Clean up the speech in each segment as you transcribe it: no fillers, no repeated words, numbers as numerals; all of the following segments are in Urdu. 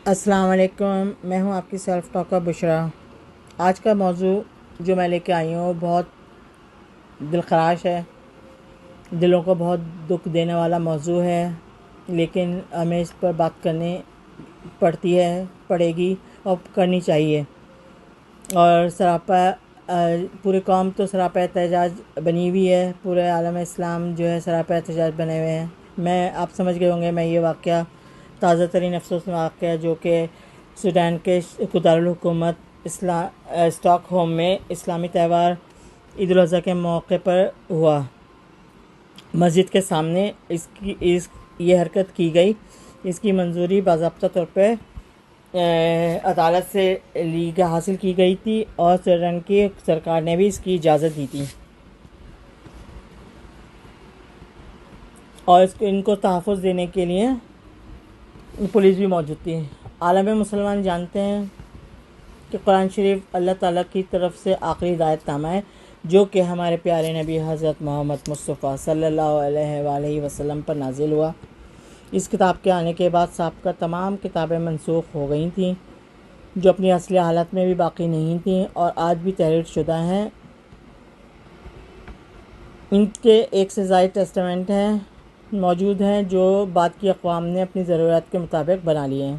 السلام علیکم، میں ہوں آپ کی سیلف ٹاکر بشرا۔ آج کا موضوع جو میں لے کے آئی ہوں بہت دلخراش ہے، دلوں کو بہت دکھ دینے والا موضوع ہے، لیکن ہمیں اس پر بات کرنی پڑے گی اور کرنی چاہیے۔ اور پوری قوم تو سراپا احتجاج بنی ہوئی ہے، پورے عالم اسلام جو ہے سراپا احتجاج بنے ہوئے ہیں۔ میں آپ سمجھ گئے ہوں گے میں یہ واقعہ تازہ ترین افسوس واقعہ جو کہ سوڈان کے دارالحکومت اسٹاک ہوم میں اسلامی تہوار عید الاضحیٰ کے موقع پر ہوا۔ مسجد کے سامنے یہ حرکت کی گئی۔ اس کی منظوری باضابطہ طور پہ عدالت سے حاصل کی گئی تھی اور سوڈان کی سرکار نے بھی اس کی اجازت دی تھی، اور ان کو تحفظ دینے کے لیے پولیس بھی موجود تھی۔ عالم مسلمان جانتے ہیں کہ قرآن شریف اللہ تعالیٰ کی طرف سے آخری ہدایت نامہ ہے، جو کہ ہمارے پیارے نبی حضرت محمد مصطفیٰ صلی اللہ علیہ وآلہ وسلم پر نازل ہوا۔ اس کتاب کے آنے کے بعد سابقہ تمام کتابیں منسوخ ہو گئی تھیں، جو اپنی اصلی حالت میں بھی باقی نہیں تھیں اور آج بھی تحریر شدہ ہیں۔ ان کے ایک سے زائد ٹیسٹامنٹ موجود ہیں جو بعد کی اقوام نے اپنی ضرورت کے مطابق بنا لیے ہیں۔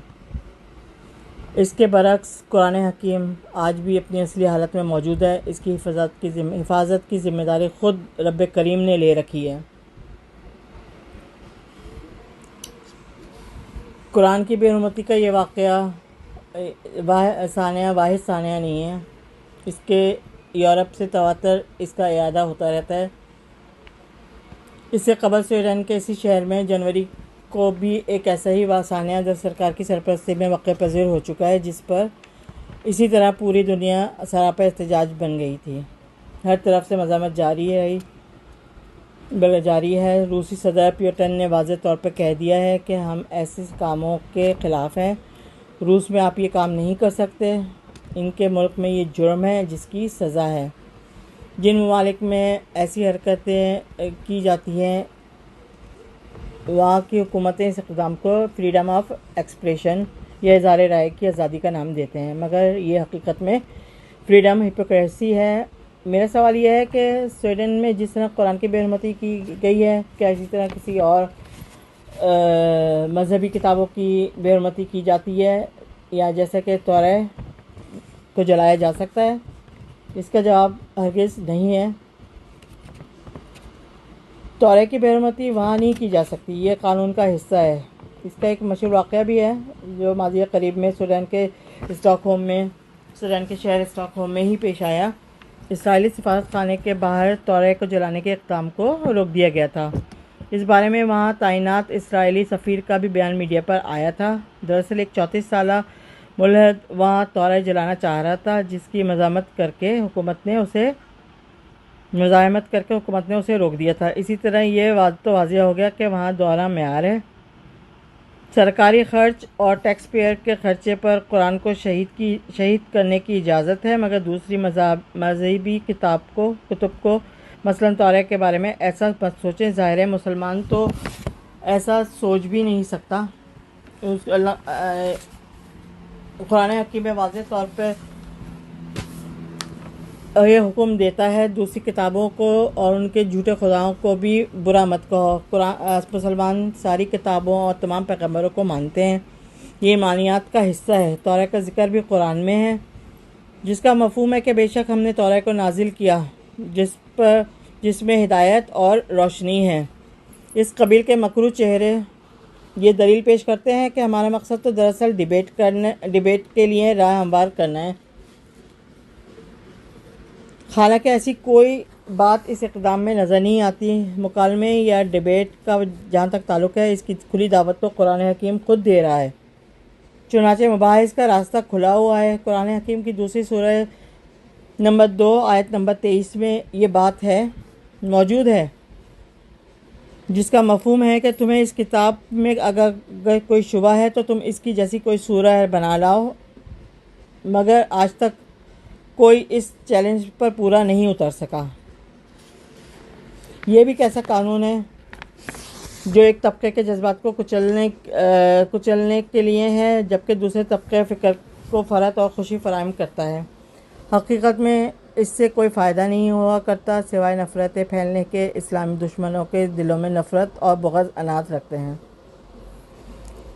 اس کے برعکس قرآن حکیم آج بھی اپنی اصلی حالت میں موجود ہے۔ اس کی حفاظت کی ذمہ داری خود رب کریم نے لے رکھی ہے۔ قرآن کی بے حرمتی کا یہ واقعہ واحد ثانیہ نہیں ہے۔ اس کے یورپ سے تواتر اس کا اعادہ ہوتا رہتا ہے۔ اس سے قبل سویڈن کے اسی شہر میں جنوری کو بھی ایک ایسا ہی ثانیہ در سرکار کی سرپرستی میں واقع پذیر ہو چکا ہے، جس پر اسی طرح پوری دنیا سراپا احتجاج بن گئی تھی۔ ہر طرف سے مذمت جاری ہے۔ روسی صدر پیوٹن نے واضح طور پر کہہ دیا ہے کہ ہم ایسے کاموں کے خلاف ہیں۔ روس میں آپ یہ کام نہیں کر سکتے، ان کے ملک میں یہ جرم ہے جس کی سزا ہے۔ جن ممالک میں ایسی حرکتیں کی جاتی ہیں وہاں کی حکومتیں اس اقدام کو فریڈم آف ایکسپریشن یا اظہار رائے کی آزادی کا نام دیتے ہیں، مگر یہ حقیقت میں فریڈم ہپوکریسی ہے۔ میرا سوال یہ ہے کہ سویڈن میں جس طرح قرآن کی بے حرمتی کی گئی ہے، کیا اسی طرح کسی اور مذہبی کتابوں کی بے حرمتی کی جاتی ہے، یا جیسا کہ توراہ کو جلایا جا سکتا ہے؟ اس کا جواب ہرگز نہیں ہے۔ توراہ کی بے حرمتی وہاں نہیں کی جا سکتی، یہ قانون کا حصہ ہے۔ اس کا ایک مشہور واقعہ بھی ہے جو ماضی قریب میں سوڈان کے شہر اسٹاک ہوم میں ہی پیش آیا۔ اسرائیلی سفارت خانے کے باہر توراہ کو جلانے کے اقدام کو روک دیا گیا تھا۔ اس بارے میں وہاں تعینات اسرائیلی سفیر کا بھی بیان میڈیا پر آیا تھا۔ دراصل ایک 34 سالہ ملحد وہاں توراہ جلانا چاہ رہا تھا، جس کی مزاحمت کر کے حکومت نے اسے روک دیا تھا۔ اسی طرح یہ واضح ہو گیا کہ وہاں دوہرا معیار ہے۔ سرکاری خرچ اور ٹیکس پیئر کے خرچے پر قرآن کو شہید کرنے کی اجازت ہے، مگر دوسری مذہبی کتب کو مثلاً توراہ کے بارے میں ایسا مت سوچیں۔ ظاہر ہے مسلمان تو ایسا سوچ بھی نہیں سکتا۔ قرآن حکیم میں واضح طور پہ یہ حکم دیتا ہے دوسری کتابوں کو اور ان کے جھوٹے خداؤں کو بھی برا مت کہو۔ مسلمان ساری کتابوں اور تمام پیغمبروں کو مانتے ہیں، یہ ایمانیات کا حصہ ہے۔ توراہ کا ذکر بھی قرآن میں ہے، جس کا مفہوم ہے کہ بے شک ہم نے توراہ کو نازل کیا جس میں ہدایت اور روشنی ہے۔ اس قبیل کے مکروہ چہرے یہ دلیل پیش کرتے ہیں کہ ہمارا مقصد تو دراصل ڈیبیٹ کے لیے راہ ہموار کرنا ہے۔ حالانکہ ایسی کوئی بات اس اقدام میں نظر نہیں آتی۔ مکالمے یا ڈیبیٹ کا جہاں تک تعلق ہے، اس کی کھلی دعوت تو قرآن حکیم خود دے رہا ہے۔ چنانچہ مباحث کا راستہ کھلا ہوا ہے۔ قرآن حکیم کی دوسری سورہ نمبر 2 آیت نمبر 23 میں یہ بات موجود ہے، جس کا مفہوم ہے کہ تمہیں اس کتاب میں اگر کوئی شبہ ہے تو تم اس کی جیسی کوئی سورہ بنا لاؤ، مگر آج تک کوئی اس چیلنج پر پورا نہیں اتر سکا۔ یہ بھی کیسا قانون ہے جو ایک طبقے کے جذبات کو کچلنے کے لیے ہے، جبکہ دوسرے طبقے فکر کو فرحت اور خوشی فراہم کرتا ہے۔ حقیقت میں اس سے کوئی فائدہ نہیں ہوا کرتا سوائے نفرتیں پھیلنے کے۔ اسلامی دشمنوں کے دلوں میں نفرت اور بغض عنات رکھتے ہیں۔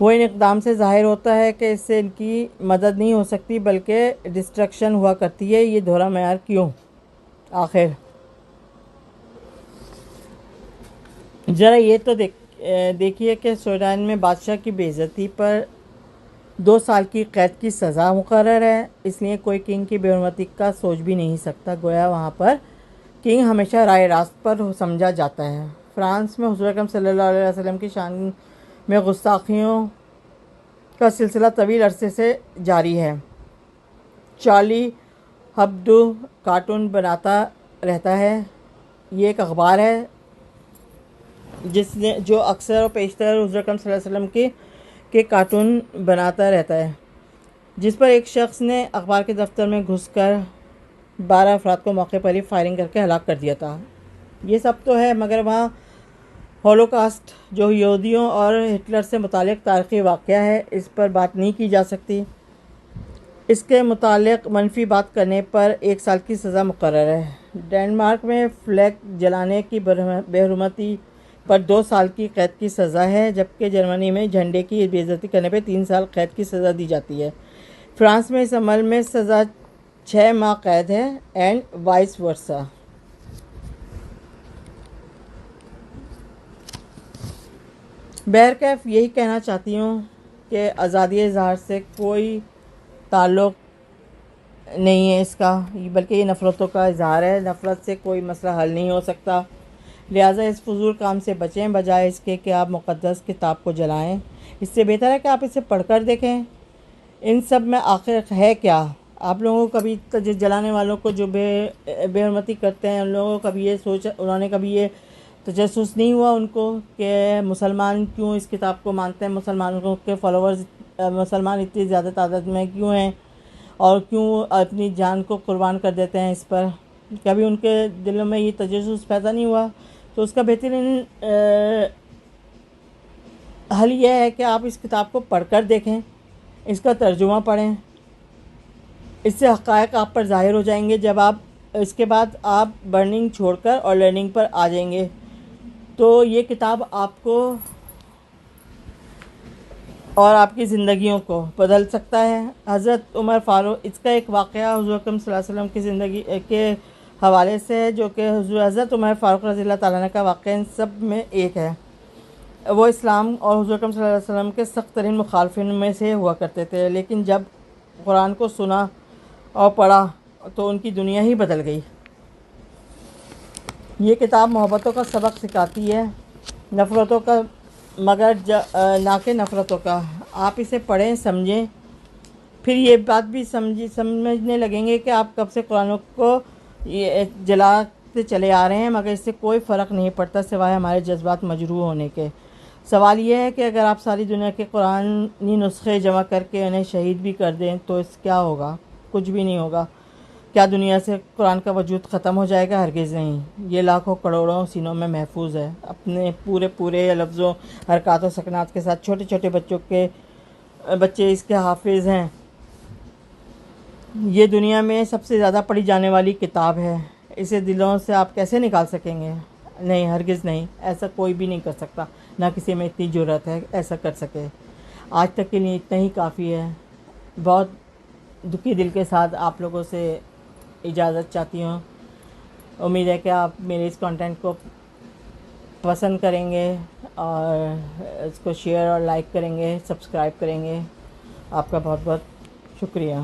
وہ ان اقدام سے ظاہر ہوتا ہے کہ اس سے ان کی مدد نہیں ہو سکتی بلکہ ڈسٹرکشن ہوا کرتی ہے۔ یہ دوہرا معیار کیوں؟ آخر ذرا یہ تو دیکھیے کہ سوڈان میں بادشاہ کی بے عزتی پر 2 سال کی قید کی سزا مقرر ہے، اس لیے کوئی کنگ کی بے حرمتی کا سوچ بھی نہیں سکتا۔ گویا وہاں پر کنگ ہمیشہ رائے راست پر سمجھا جاتا ہے۔ فرانس میں حضور اکرم صلی اللہ علیہ وسلم کی شان میں گستاخیوں کا سلسلہ طویل عرصے سے جاری ہے۔ چارلی ہبڈو کارٹون بناتا رہتا ہے۔ یہ ایک اخبار ہے جو اکثر و بیشتر حضور اکرم صلی اللہ علیہ وسلم کے کارٹون بناتا رہتا ہے، جس پر ایک شخص نے اخبار کے دفتر میں گھس کر 12 افراد کو موقع پر ہی فائرنگ کر کے ہلاک کر دیا تھا۔ یہ سب تو ہے، مگر وہاں ہولوکاسٹ جو یہودیوں اور ہٹلر سے متعلق تاریخی واقعہ ہے، اس پر بات نہیں کی جا سکتی۔ اس کے متعلق منفی بات کرنے پر 1 سال کی سزا مقرر ہے۔ ڈنمارک میں فلیگ جلانے کی بے حرمتی پر 2 سال کی قید کی سزا ہے، جبکہ جرمنی میں جھنڈے کی بے عزتی کرنے پر 3 سال قید کی سزا دی جاتی ہے۔ فرانس میں اس عمل میں سزا 6 ماہ قید ہے، اینڈ وائس ورسا۔ بہرکیف یہی کہنا چاہتی ہوں کہ آزادی اظہار سے کوئی تعلق نہیں ہے اس کا، بلکہ یہ نفرتوں کا اظہار ہے۔ نفرت سے کوئی مسئلہ حل نہیں ہو سکتا، لہٰذا اس فضول کام سے بچیں، بجائے اس کے کہ آپ مقدس کتاب کو جلائیں۔ اس سے بہتر ہے کہ آپ اسے پڑھ کر دیکھیں۔ ان سب میں آخر ہے کیا؟ آپ لوگوں کو کبھی جلانے والوں کو جو بے حرمتی کرتے ہیں، ان لوگوں کو کبھی انہوں نے کبھی یہ تجسس نہیں ہوا ان کو کہ مسلمان کیوں اس کتاب کو مانتے ہیں، مسلمانوں کے فالوورز مسلمان اتنی زیادہ تعداد میں کیوں ہیں اور کیوں اپنی جان کو قربان کر دیتے ہیں اس پر؟ کبھی ان کے دلوں میں یہ تجسس پیدا نہیں ہوا؟ تو اس کا بہترین حل یہ ہے کہ آپ اس کتاب کو پڑھ کر دیکھیں، اس کا ترجمہ پڑھیں۔ اس سے حقائق آپ پر ظاہر ہو جائیں گے۔ جب آپ اس کے بعد آپ برننگ چھوڑ کر اور لرننگ پر آ جائیں گے، تو یہ کتاب آپ کو اور آپ کی زندگیوں کو بدل سکتا ہے۔ حضرت عمر فاروق، اس کا ایک واقعہ حضور اکرم صلی اللہ علیہ وسلم کی زندگی کے حوالے سے ہے، جو کہ حضرت عمر فاروق رضی اللہ تعالیٰ عنہ کا واقعہ ان سب میں ایک ہے۔ وہ اسلام اور حضور اکرم صلی اللہ علیہ وسلم کے سخت ترین مخالفین میں سے ہوا کرتے تھے، لیکن جب قرآن کو سنا اور پڑھا تو ان کی دنیا ہی بدل گئی۔ یہ کتاب محبتوں کا سبق سکھاتی ہے، نفرتوں کا مگر نہ کہ نفرتوں کا۔ آپ اسے پڑھیں، سمجھیں، پھر یہ بات بھی سمجھنے لگیں گے کہ آپ کب سے قرآن کو جلاتے چلے آ رہے ہیں، مگر اس سے کوئی فرق نہیں پڑتا سوائے ہمارے جذبات مجروح ہونے کے۔ سوال یہ ہے کہ اگر آپ ساری دنیا کے قرآنی نسخے جمع کر کے انہیں شہید بھی کر دیں تو اس کیا ہوگا؟ کچھ بھی نہیں ہوگا۔ کیا دنیا سے قرآن کا وجود ختم ہو جائے گا؟ ہرگز نہیں۔ یہ لاکھوں کروڑوں سینوں میں محفوظ ہے، اپنے پورے لفظوں، حرکات و سکنات کے ساتھ۔ چھوٹے چھوٹے بچے اس کے حافظ ہیں۔ یہ دنیا میں سب سے زیادہ پڑھی جانے والی کتاب ہے، اسے دلوں سے آپ کیسے نکال سکیں گے؟ نہیں، ہرگز نہیں۔ ایسا کوئی بھی نہیں کر سکتا، نہ کسی میں اتنی جرأت ہے ایسا کر سکے۔ آج تک کے لیے اتنا ہی کافی ہے۔ بہت دکھی دل کے ساتھ آپ لوگوں سے اجازت چاہتی ہوں۔ امید ہے کہ آپ میرے اس کانٹینٹ کو پسند کریں گے اور اس کو شیئر اور لائک کریں گے، سبسکرائب کریں گے۔ آپ کا بہت بہت شکریہ۔